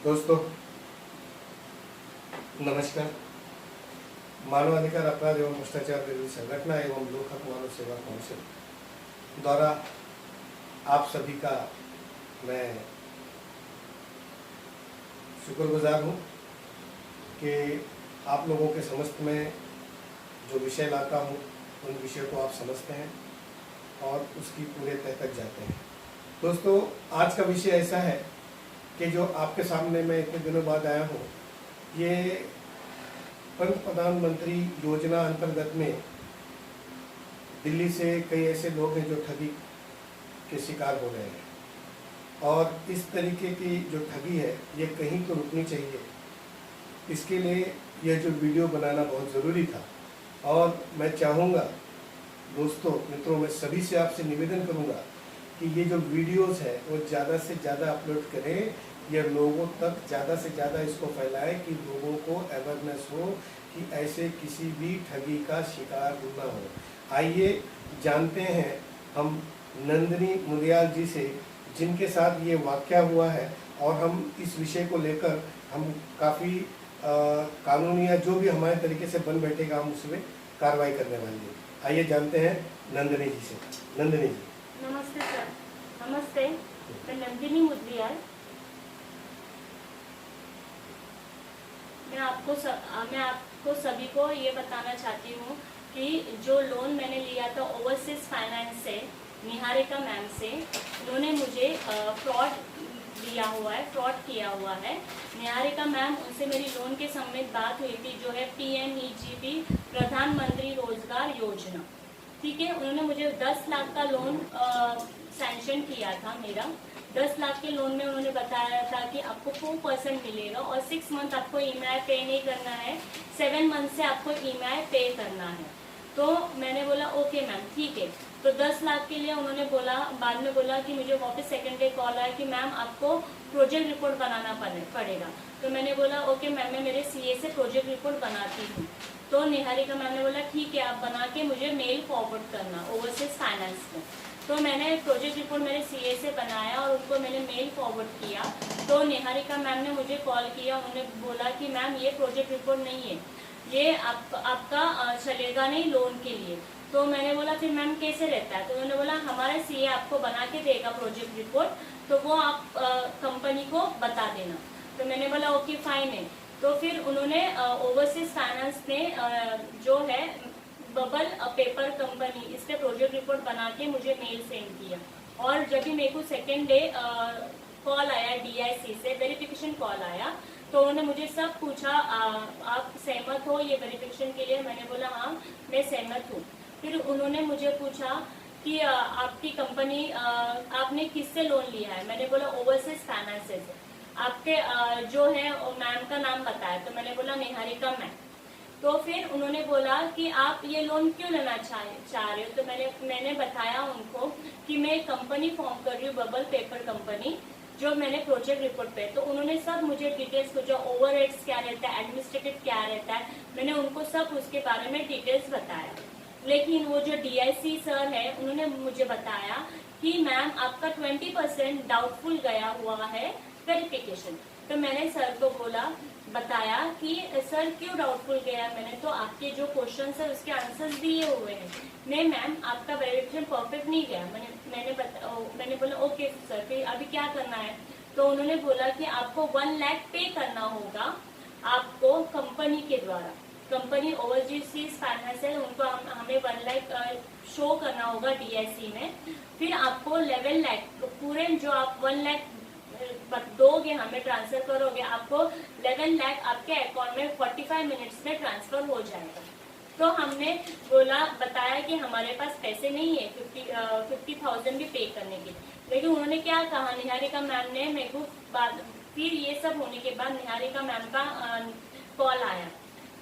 दोस्तों नमस्कार। मानवाधिकार अपराध एवं भ्रष्टाचार विरोधी संगठन एवं लोक हक मानव सेवा काउंसिल द्वारा आप सभी का मैं शुक्रगुजार हूँ कि आप लोगों के समस्त में जो विषय लाता हूँ उन विषयों को आप समझते हैं और उसकी पूरे तह तक जाते हैं। दोस्तों आज का विषय ऐसा है कि जो आपके सामने मैं इतने दिनों बाद आया हूँ, ये प्रधानमंत्री योजना अंतर्गत में दिल्ली से कई ऐसे लोग हैं जो ठगी के शिकार हो रहे हैं और इस तरीके की जो ठगी है ये कहीं तो रुकनी चाहिए। इसके लिए यह जो वीडियो बनाना बहुत ज़रूरी था और मैं चाहूँगा दोस्तों मित्रों, मैं सभी से आपसे निवेदन करूँगा कि ये जो वीडियोस है वो ज़्यादा से ज़्यादा अपलोड करें, ये लोगों तक ज़्यादा से ज़्यादा इसको फैलाएं कि लोगों को अवेयरनेस हो कि ऐसे किसी भी ठगी का शिकार न हो। आइए जानते हैं हम नंदिनी मुदयाल जी से, जिनके साथ ये वाक़या हुआ है और हम इस विषय को लेकर हम काफ़ी कानूनी या जो भी हमारे तरीके से बन बैठेगा हम उसमें कार्रवाई करने वाले हैं। आइए जानते हैं नंदिनी जी से। नंदिनी जी नमस्ते सर। नमस्ते, मैं नंदिनी मुदयाल। मैं आपको सभी को ये बताना चाहती हूँ कि जो लोन मैंने लिया था ओवरसीज फाइनेंस से, निहारिका मैम से, उन्होंने मुझे फ्रॉड लिया हुआ है, फ्रॉड किया हुआ है। निहारिका मैम, उनसे मेरी लोन के समेत बात हुई थी, जो है PMEGP प्रधानमंत्री रोजगार योजना, ठीक है। उन्होंने मुझे 10 लाख का लोन सैंक्शन किया था। मेरा 10 लाख के लोन में उन्होंने बताया था कि आपको 4% मिलेगा और 6 मंथ आपको EMI पे नहीं करना है, 7 मंथ से आपको EMI पे करना है। तो मैंने बोला ओके मैम ठीक है। तो 10 लाख के लिए उन्होंने बोला, बाद में बोला कि मुझे वापस सेकेंड डे कॉल आया कि मैम आपको प्रोजेक्ट रिपोर्ट बनाना पड़ेगा। तो मैंने बोला ओके मैम, मैं मेरे CA से प्रोजेक्ट रिपोर्ट बनाती हूँ। तो निहारिका मैम ने बोला ठीक है, आप बना के मुझे मेल फॉरवर्ड करना ओवरसीज फाइनेंस में। तो मैंने प्रोजेक्ट रिपोर्ट मेरे CA से बनाया और उनको मैंने मेल फॉरवर्ड किया। तो निहारिका मैम ने मुझे कॉल किया, उन्होंने बोला कि मैम ये प्रोजेक्ट रिपोर्ट नहीं है, ये आपका चलेगा नहीं लोन के लिए। तो मैंने बोला फिर मैम कैसे रहता है? तो उन्होंने बोला हमारा CA आपको बना के देगा प्रोजेक्ट रिपोर्ट, तो वो आप कंपनी को बता देना। तो मैंने बोला ओके फाइन है। तो फिर उन्होंने ओवरसीज फाइनेंस ने जो है बबल पेपर कंपनी, इस पे प्रोजेक्ट रिपोर्ट बना के मुझे मेल सेंड किया। और जब भी मेरे को सेकेंड डे कॉल आया DIC से, वेरिफिकेशन कॉल आया, तो उन्होंने मुझे सब पूछा आप सहमत हो ये वेरिफिकेशन के लिए? मैंने बोला हाँ मैं सहमत हूँ। फिर उन्होंने मुझे पूछा कि आपकी कंपनी आपने किससे लोन लिया है? मैंने बोला ओवरसीज फाइनेंस से। आपके जो है मैम का नाम बताया, तो मैंने बोला निहारिका मैम। तो फिर उन्होंने बोला कि आप ये लोन क्यों लेना चाह रहे हो? तो मैंने बताया उनको कि मैं कंपनी फॉर्म कर रही हूँ, बबल पेपर कंपनी, जो मैंने प्रोजेक्ट रिपोर्ट पे। तो उन्होंने सब मुझे डिटेल्स पूछा, ओवरहेड्स क्या रहता है, एडमिनिस्ट्रेटिव क्या रहता है, मैंने उनको सब उसके बारे में डिटेल्स बताया। लेकिन वो जो DIC सर है, उन्होंने मुझे बताया कि मैम आपका 20% डाउटफुल गया हुआ है वेरिफिकेशन। तो मैंने सर को बताया कि सर क्यों डाउटफुल गया? मैंने तो आपके जो क्वेश्चंस है उसके आंसर्स दिए हुए हैं। नहीं मैम, आपका वेरिफिकेशन परफेक्ट नहीं गया। मैंने बोला ओके सर, फिर अभी क्या करना है? तो उन्होंने बोला कि आपको 1 लाख पे करना होगा आपको कंपनी के द्वारा। कंपनी ओवरसीज फाइनेंस है, उनको हमें 1 लाख शो करना होगा DIC में। फिर आपको 11 लाख पूरे जो आप 1 लाख दोगे, हमें ट्रांसफर करोगे, आपको 11 लाख आपके अकाउंट में 45 मिनट्स में ट्रांसफर हो जाएगा। तो हमने बताया कि हमारे पास पैसे नहीं है 50,000 भी पे करने के। लेकिन उन्होंने क्या कहा, निहारिका मैम ने मेरे को फिर ये सब होने के बाद निहारिका मैम का कॉल आया।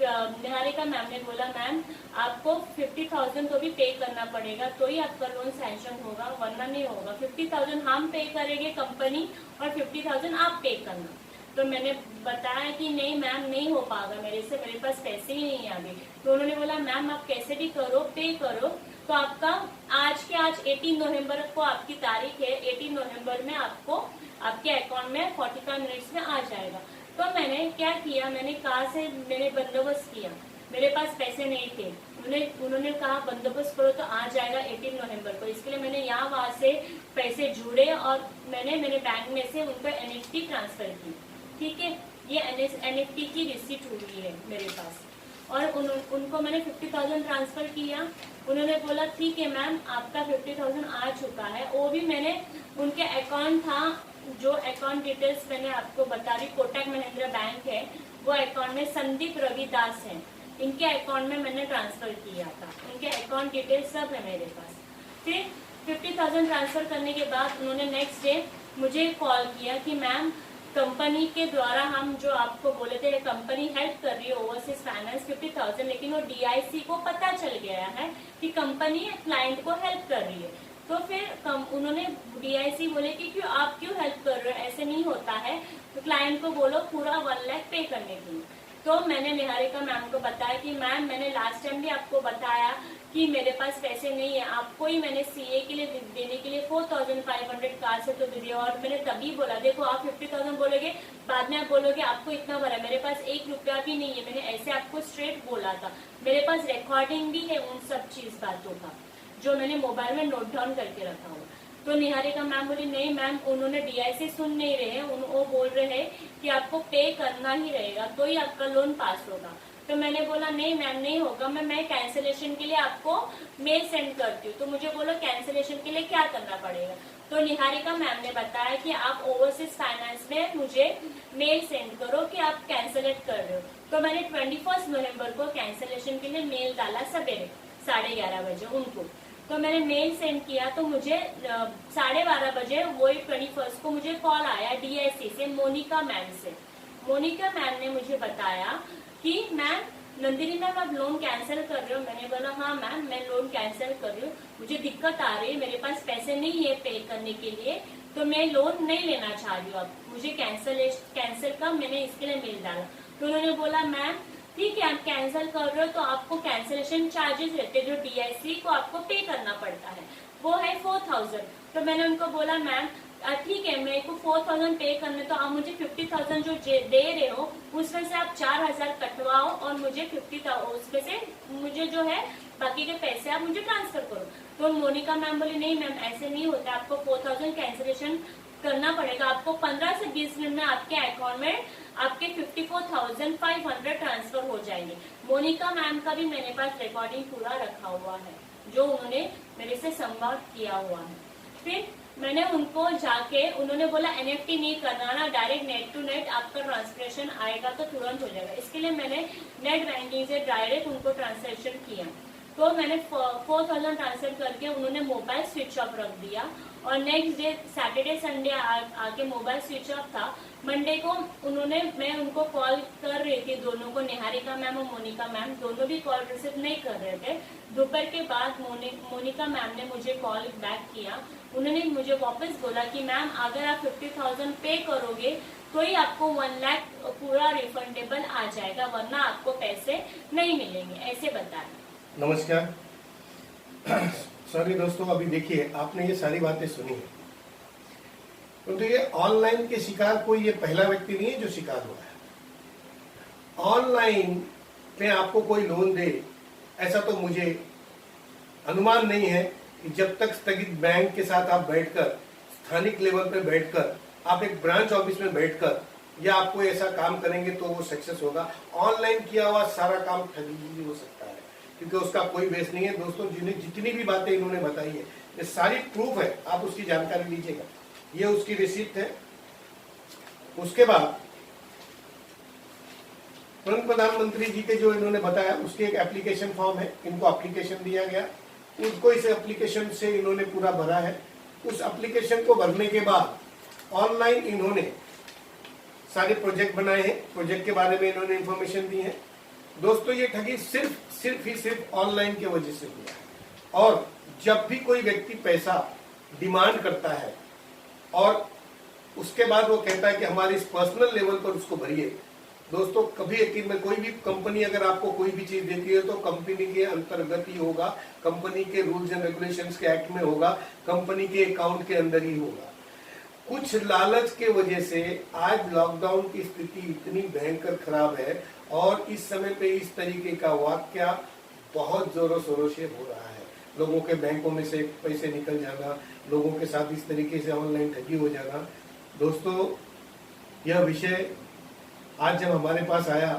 निहारिका मैम ने बोला मैम आपको 50,000 तो भी पे करना पड़ेगा, तो ही आपका लोन सैंक्शन होगा, वरना नहीं होगा। 50,000 हम पे करेंगे कंपनी और 50,000 आप पे करना। तो मैंने बताया कि नहीं मैम नहीं हो पाएगा मेरे से, मेरे पास पैसे ही नहीं आगे। तो उन्होंने बोला मैम आप कैसे भी करो, पे करो, तो आपका आज 18 नवंबर को आपकी तारीख है, 18 नवंबर में आपको आपके अकाउंट में 45 मिनट्स में आ जाएगा। तो मैंने क्या किया, मैंने कहा से मैंने बंदोबस्त किया, मेरे पास पैसे नहीं थे, उन्होंने कहा बंदोबस्त करो तो आ जाएगा 18 नवंबर को। इसके लिए मैंने यहाँ वहाँ से पैसे जुड़े और मैंने मेरे बैंक में से उनको NFT ट्रांसफर की। ठीक है, ये NFT की रिसीट हुई है मेरे पास और उनको मैंने 50,000 ट्रांसफर किया। उन्होंने बोला ठीक है मैम आपका 50,000 आ चुका है। वो भी मैंने उनके अकाउंट था, जो अकाउंट डिटेल्स मैंने आपको बता रही, कोटक महिंद्रा बैंक है, वो अकाउंट में संदीप रविदास है, इनके अकाउंट में मैंने ट्रांसफर किया था। उनके अकाउंट डिटेल्स सब है मेरे पास। फिर 50,000 ट्रांसफर करने के बाद उन्होंने नेक्स्ट डे मुझे कॉल किया कि मैम कंपनी के द्वारा हम जो आपको बोले थे कंपनी हेल्प कर रही है ओवरसीज फाइनेंस 50,000, लेकिन वो DIC को पता चल गया है कि कंपनी क्लाइंट को हेल्प कर रही है। तो फिर उन्होंने DIC बोले कि आप क्यों हेल्प कर रहे हो, ऐसे नहीं होता है, तो क्लाइंट को बोलो पूरा 1 लाख पे करने के लिए। तो मैंने निहारिका मैम को बताया कि मैम मैंने लास्ट टाइम भी आपको बताया कि मेरे पास पैसे नहीं है, आपको ही मैंने CA के लिए देने के लिए 4,500 कहा से तो दे दिया। और मैंने तभी बोला देखो आप 50,000 बोलोगे, बाद में आप बोलोगे आपको इतना भरा, मेरे पास 1 रुपया भी नहीं है। मैंने ऐसे आपको स्ट्रेट बोला था, मेरे पास रिकॉर्डिंग भी है उन सब चीज बातों का जो मैंने मोबाइल में नोट डाउन करके रखा हुआ। तो निहारिका मैम बोली नहीं मैम उन्होंने DIC सुन नहीं रहे हैं, वो बोल रहे हैं कि आपको पे करना ही रहेगा तो ही आपका लोन पास होगा। तो मैंने बोला नहीं मैम नहीं होगा, मैं कैंसिलेशन के लिए आपको मेल सेंड करती हूँ। तो मुझे बोलो कैंसिलेशन के लिए क्या करना पड़ेगा। तो निहारिका मैम ने बताया कि आप ओवरसीज फाइनेंस में मुझे मेल सेंड करो कि आप कैंसिलेट कर रहे हो। तो मैंने 21 नवंबर को कैंसिलेशन के लिए मेल डाला सवेरे 11:30 बजे उनको। तो मैंने मेल सेंड किया तो मुझे 12:30 बजे वही 21 को मुझे कॉल आया DIC से, मोनिका मैम से। मोनिका मैम ने मुझे बताया कि मैम नंदिनी मैम आप लोन कैंसिल कर रहे हो। मैंने बोला हाँ मैम मैं लोन कैंसिल कर रही हूँ, मुझे दिक्कत आ रही है, मेरे पास पैसे नहीं है पे करने के लिए, तो मैं लोन नहीं लेना चाह रही हूँ, अब मुझे कैंसिल का मैंने इसके लिए मेल डाला। तो उन्होंने बोला मैम ठीक है आप कैंसिल कर रहे हो तो आपको कैंसिलेशन चार्जेस रहते हैं जो DIC को आपको पे करना पड़ता है, वो है 4,000। तो मैंने उनको बोला मैम ठीक है मेरे को 4,000 पे करने, तो आप मुझे 50,000 जो दे रहे हो उसमें से आप 4,000 कटवाओ और मुझे 50,000 उसमें से मुझे जो है बाकी के पैसे आप मुझे ट्रांसफर करो। तो मोनिका मैम बोली नहीं मैम ऐसे नहीं होता, आपको 4,000 कैंसिलेशन करना पड़ेगा, आपको 15 से 20 मिनट में आपके अकाउंट में आपके 54,500 ट्रांसफर हो जाएंगे। मोनिका मैम का भी मेरे पास रिकॉर्डिंग पूरा रखा हुआ है जो उन्होंने मेरे से संवाद किया हुआ है। फिर मैंने उनको जाके उन्होंने बोला NFT नहीं करना ना, डायरेक्ट नेट टू नेट आपका ट्रांसलेशन आएगा तो तुरंत हो जाएगा। इसके लिए मैंने नेट बैंकिंग से डायरेक्ट उनको ट्रांसलेशन किया। तो मैंने 4,000 ट्रांसफर करके उन्होंने मोबाइल स्विच ऑफ रख दिया और नेक्स्ट डे सैटरडे संडे आके मोबाइल स्विच ऑफ था। मंडे को मैं उनको कॉल कर रही थी दोनों को, निहारिका मैम और मोनिका मैम दोनों भी कॉल रिसीव नहीं कर रहे थे। दोपहर के बाद मोनिका मैम ने मुझे कॉल बैक किया, उन्होंने मुझे वापस बोला कि मैम अगर आप 50,000 पे करोगे तो ही आपको 1 लाख पूरा रिफंडेबल आ जाएगा, वरना आपको पैसे नहीं मिलेंगे, ऐसे बताया। नमस्कार। सॉरी दोस्तों, अभी देखिए आपने ये सारी बातें सुनी है, तो ये ऑनलाइन के शिकार कोई ये पहला व्यक्ति नहीं है जो शिकार हुआ है। ऑनलाइन में आपको कोई लोन दे ऐसा तो मुझे अनुमान नहीं है कि जब तक स्थगित बैंक के साथ आप बैठकर स्थानिक लेवल पे बैठकर आप एक ब्रांच ऑफिस में बैठकर या आपको ऐसा काम करेंगे तो वो सक्सेस होगा। ऑनलाइन किया हुआ सारा काम ठगी हो सकता है क्योंकि उसका कोई बेस नहीं है। दोस्तों जिन्हें जितनी भी बातें इन्होंने बताई है ये सारी प्रूफ है, आप उसकी जानकारी लीजिएगा। ये उसकी रिसिप्ट है। उसके बाद तुरंत प्रधानमंत्री जी के जो इन्होंने बताया उसके एक एप्लीकेशन फॉर्म है, इनको एप्लीकेशन दिया गया, उसको इस एप्लीकेशन से इन्होंने पूरा भरा है। उस एप्लीकेशन को भरने के बाद ऑनलाइन इन्होंने सारे प्रोजेक्ट बनाए हैं, प्रोजेक्ट के बारे में इन्होंने इंफॉर्मेशन दी है। दोस्तों ये ठगी सिर्फ ऑनलाइन की वजह से हुआ है। और जब भी कोई व्यक्ति पैसा डिमांड करता है और उसके बाद वो कहता है कि हमारे इस पर्सनल लेवल पर उसको भरिए, दोस्तों कभी यकीन में कोई भी कंपनी अगर आपको कोई भी चीज देती है तो कंपनी के अंतर्गत ही होगा, कंपनी के रूल्स एंड रेगुलेशंस के एक्ट में होगा, कंपनी के अकाउंट के अंदर ही होगा। कुछ लालच के वजह से आज लॉकडाउन की स्थिति इतनी भयंकर खराब है और इस समय पे इस तरीके का वाकया बहुत जोरों शोरों से हो रहा है। लोगों के बैंकों में से पैसे निकल जाना, लोगों के साथ इस तरीके से ऑनलाइन ठगी हो जाना। दोस्तों, यह विषय आज जब हमारे पास आया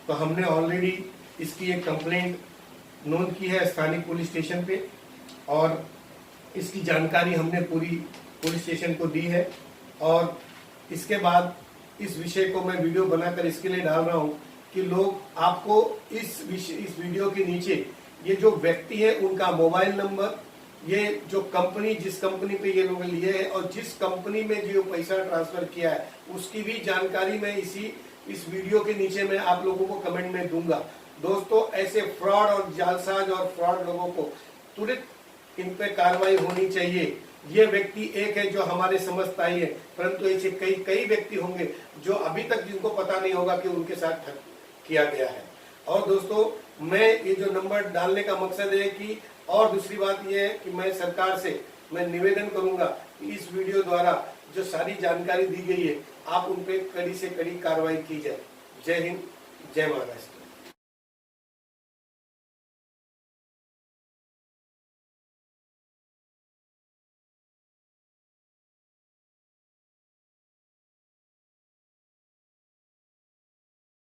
तो हमने ऑलरेडी इसकी एक कंप्लेंट नोंद की है स्थानीय पुलिस स्टेशन पे और इसकी जानकारी हमने पूरी पुलिस स्टेशन को दी है। और इसके बाद इस विषय को मैं वीडियो बनाकर इसके लिए डाल रहा हूं कि लोग आपको इस वीडियो के नीचे ये जो व्यक्ति है उनका मोबाइल नंबर, ये जो कंपनी जिस कंपनी पे ये लोग लिए है और जिस कंपनी में जो पैसा ट्रांसफर किया है उसकी भी जानकारी मैं इस वीडियो के नीचे मैं आप लोगों को कमेंट में दूंगा। दोस्तों, ऐसे फ्रॉड और जालसाज और फ्रॉड लोगों को तुरंत इन पे कार्रवाई होनी चाहिए। ये व्यक्ति एक है जो हमारे समझता ही है, परंतु ऐसे कई व्यक्ति होंगे जो अभी तक जिनको पता नहीं होगा कि उनके साथ ठग किया गया है। और दोस्तों, मैं ये जो नंबर डालने का मकसद है कि और दूसरी बात ये है कि मैं सरकार से मैं निवेदन करूंगा कि इस वीडियो द्वारा जो सारी जानकारी दी गई है आप उन पे कड़ी से कड़ी कार्रवाई की जाए। जय हिंद, जय महाराष्ट्र।